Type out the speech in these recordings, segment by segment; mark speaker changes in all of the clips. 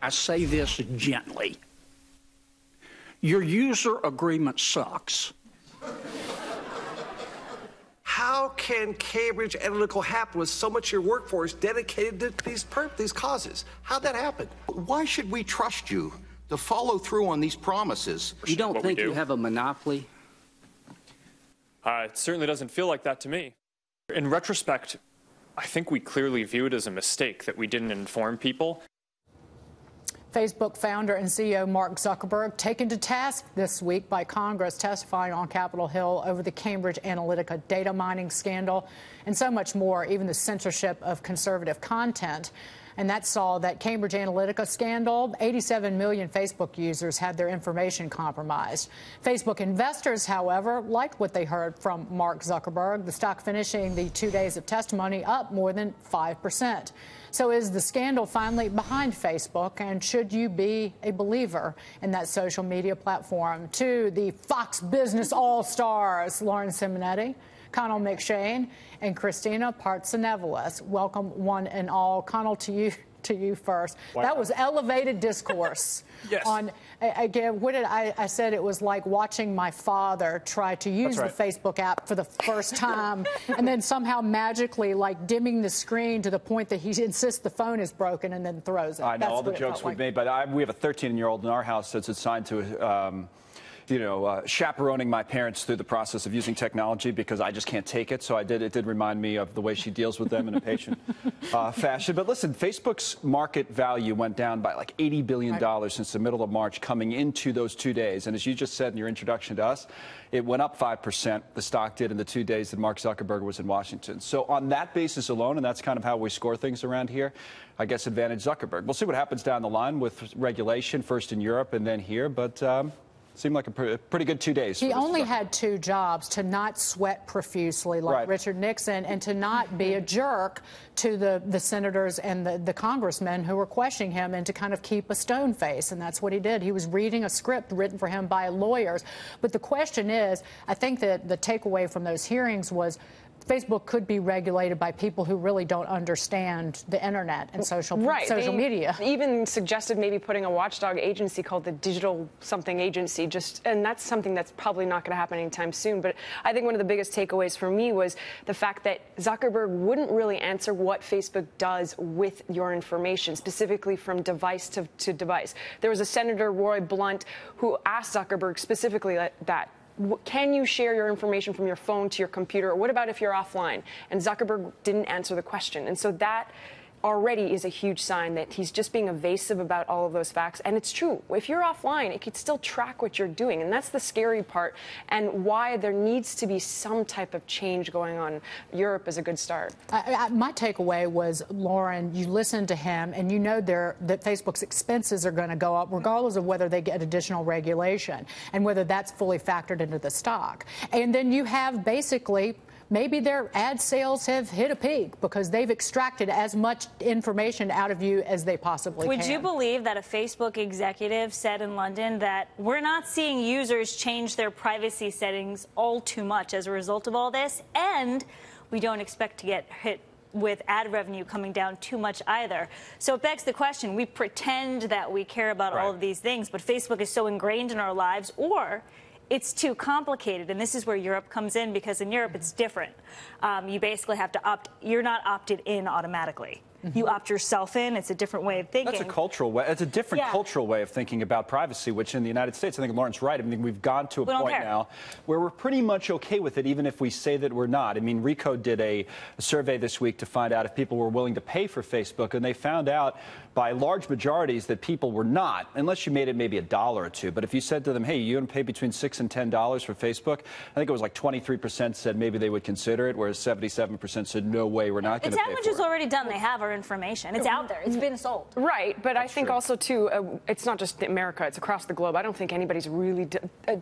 Speaker 1: I say this gently. Your user agreement sucks.
Speaker 2: How can Cambridge Analytica happen with so much of your workforce dedicated to these causes? How'd that happen?
Speaker 3: Why should we trust you to follow through on these promises?
Speaker 1: You don't think you have a monopoly?
Speaker 4: It certainly doesn't feel like that to me. In retrospect, I think we clearly view it as a mistake that we didn't inform people.
Speaker 5: Facebook founder and CEO Mark Zuckerberg taken to task this week by Congress, testifying on Capitol Hill over the Cambridge Analytica data mining scandal and so much more, even the censorship of conservative content. And that saw that Cambridge Analytica scandal, 87 million Facebook users had their information compromised. Facebook investors, however, liked what they heard from Mark Zuckerberg, the stock finishing the 2 days of testimony up more than 5%. So is the scandal finally behind Facebook, and should you be a believer in that social media platform? To the Fox Business All-Stars, Lauren Simonetti, Connell McShane, and Christina Partsenevelos. Welcome, one and all. Connell, to you first.
Speaker 4: Wow.
Speaker 5: That was elevated discourse.
Speaker 4: Yes.
Speaker 5: On, again, what did I said it was like watching my father try to use the Facebook app for the first time and then somehow magically like dimming the screen to the point that he insists the phone is broken and then throws it.
Speaker 6: I know all the jokes we've made, but we have a 13-year-old in our house that's assigned to chaperoning my parents through the process of using technology because I just can't take it. So it did remind me of the way she deals with them in a patient fashion. But listen, Facebook's market value went down by like $80 billion since the middle of March coming into those 2 days. And as you just said in your introduction to us, it went up 5%. The stock did in the 2 days that Mark Zuckerberg was in Washington. So on that basis alone, and that's kind of how we score things around here, I guess advantage Zuckerberg. We'll see what happens down the line with regulation, first in Europe and then here. But seemed like a pretty good 2 days.
Speaker 5: He only had 2 jobs: to not sweat profusely like Richard Nixon and to not be a jerk to the senators and the congressmen who were questioning him, and to kind of keep a stone face. And that's what he did. He was reading a script written for him by lawyers. But the question is, I think that the takeaway from those hearings was Facebook could be regulated by people who really don't understand the internet and social media.
Speaker 7: Even suggested maybe putting a watchdog agency called the Digital Something Agency, and that's something that's probably not going to happen anytime soon. But I think one of the biggest takeaways for me was the fact that Zuckerberg wouldn't really answer what Facebook does with your information, specifically from device to device. There was a Senator, Roy Blunt, who asked Zuckerberg specifically that. Can you share your information from your phone to your computer? Or what about if you're offline? And Zuckerberg didn't answer the question. And so that already is a huge sign that he's just being evasive about all of those facts. And it's true. If you're offline, it could still track what you're doing. And that's the scary part, and why there needs to be some type of change going on. Europe is a good start.
Speaker 5: My takeaway was, Lauren, you listen to him and you know that Facebook's expenses are going to go up regardless of whether they get additional regulation and whether that's fully factored into the stock. And then you have basically maybe their ad sales have hit a peak because they've extracted as much information out of you as they possibly can.
Speaker 8: Would you believe that a Facebook executive said in London that we're not seeing users change their privacy settings all too much as a result of all this, and we don't expect to get hit with ad revenue coming down too much either? So it begs the question, we pretend that we care about all of these things, but Facebook is so ingrained in our lives, or it's too complicated, and this is where Europe comes in, because in Europe it's different. You basically have to you're not opted in automatically. You opt yourself in. It's a different way of thinking.
Speaker 6: That's a cultural way. It's a different cultural way of thinking about privacy, which in the United States, I think Lauren's right. I mean, we've gone to a point now where we're pretty much okay with it, even if we say that we're not. I mean, Recode did a survey this week to find out if people were willing to pay for Facebook, and they found out by large majorities that people were not, unless you made it maybe $1 or $2. But if you said to them, hey, you want to pay between $6 and $10 for Facebook, I think it was like 23% said maybe they would consider it, whereas 77% said no way, we're not going to pay for it.
Speaker 8: The damage is already done. They have our information. It's out there. It's been sold.
Speaker 7: Right, but I think also, too, it's not just America. It's across the globe. I don't think anybody's really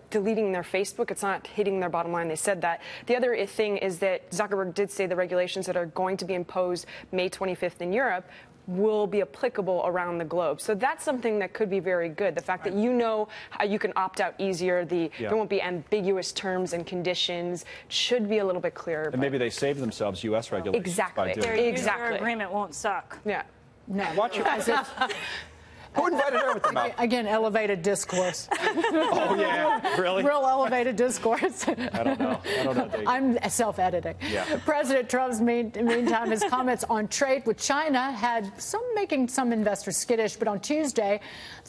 Speaker 7: deleting their Facebook. It's not hitting their bottom line. They said that. The other thing is that Zuckerberg did say the regulations that are going to be imposed May 25th in Europe will be applicable around the globe. So that's something that could be very good. The fact that you know how you can opt out easier, there won't be ambiguous terms and conditions, should be a little bit clearer.
Speaker 6: And maybe they save themselves U.S. regulations.
Speaker 7: Exactly.
Speaker 8: Their user agreement won't suck.
Speaker 7: Yeah.
Speaker 5: No.
Speaker 6: Watch it. Who invited her with the mouth?
Speaker 5: Again, elevated discourse.
Speaker 6: Oh, yeah. Really?
Speaker 5: Real elevated discourse.
Speaker 6: I don't know. Dave.
Speaker 5: I'm self-editing.
Speaker 6: Yeah.
Speaker 5: President Trump's meantime, his comments on trade with China had making some investors skittish. But on Tuesday,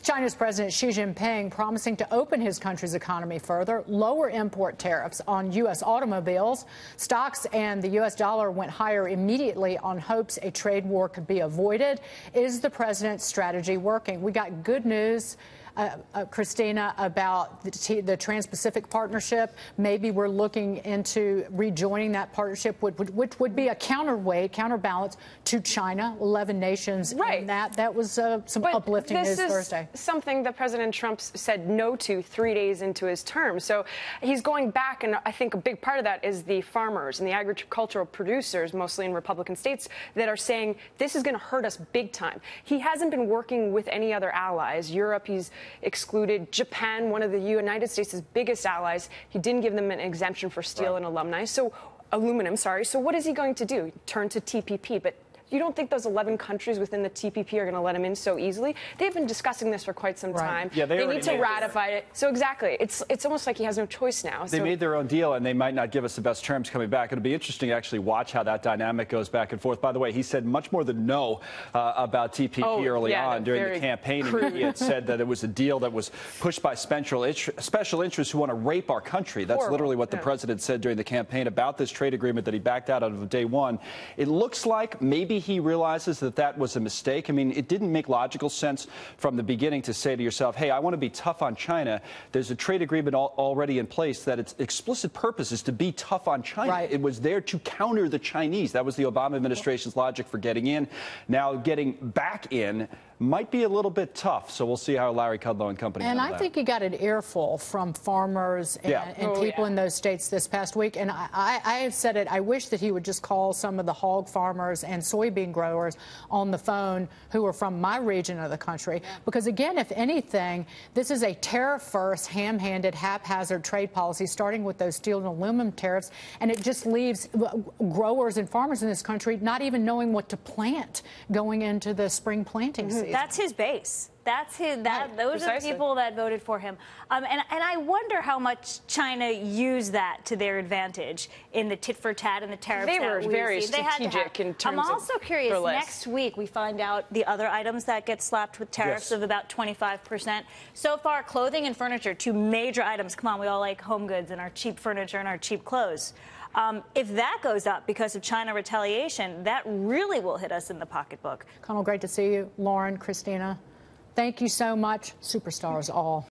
Speaker 5: China's President Xi Jinping promising to open his country's economy further, lower import tariffs on U.S. automobiles. Stocks and the U.S. dollar went higher immediately on hopes a trade war could be avoided. Is the president's strategy working? We got good news, Christina, about the Trans-Pacific Partnership. Maybe we're looking into rejoining that partnership, which would be a counterbalance to China, 11 nations.
Speaker 7: Right.
Speaker 5: And that was some uplifting news Thursday.
Speaker 7: This is something that President Trump said no to 3 days into his term. So he's going back, and I think a big part of that is the farmers and the agricultural producers, mostly in Republican states, that are saying this is going to hurt us big time. He hasn't been working with any other allies. Europe, he's excluded. Japan, one of the United States' biggest allies, he didn't give them an exemption for steel and aluminum. So what is he going to do? Turn to TPP? But you don't think those 11 countries within the TPP are going to let him in so easily? They've been discussing this for quite some time.
Speaker 6: Yeah,
Speaker 7: they need to ratify it. So exactly, it's almost like he has no choice now.
Speaker 6: They made their own deal, and they might not give us the best terms coming back. It'll be interesting to actually watch how that dynamic goes back and forth. By the way, he said much more than no about TPP early on during the campaign. He had said that it was a deal that was pushed by special interests who want to rape our country. That's literally what the president said during the campaign about this trade agreement that he backed out of day one. It looks like maybe he realizes that was a mistake. I mean, it didn't make logical sense from the beginning to say to yourself, hey, I want to be tough on China. There's a trade agreement already in place that its explicit purpose is to be tough on China.
Speaker 5: Right.
Speaker 6: It was there to counter the Chinese. That was the Obama administration's logic for getting in. Now getting back in might be a little bit tough. So we'll see how Larry Kudlow and company
Speaker 5: And
Speaker 6: handle
Speaker 5: I
Speaker 6: that.
Speaker 5: think he got an earful from farmers and people in those states this past week. And I have said it, I wish that he would just call some of the hog farmers and soybean growers on the phone who are from my region of the country. Because, again, if anything, this is a tariff-first, ham-handed, haphazard trade policy, starting with those steel and aluminum tariffs. And it just leaves growers and farmers in this country not even knowing what to plant going into the spring planting season.
Speaker 8: That's his base. That's his. Those are the people that voted for him. And I wonder how much China used that to their advantage in the tit for tat and the tariffs.
Speaker 7: They were very strategic in terms of.
Speaker 8: I'm also curious. Next week we find out the other items that get slapped with tariffs of about 25%. So far, clothing and furniture, two major items. Come on, we all like home goods and our cheap furniture and our cheap clothes. If that goes up because of China retaliation, that really will hit us in the pocketbook.
Speaker 5: Connell, great to see you. Lauren, Christina, thank you so much. Superstars all.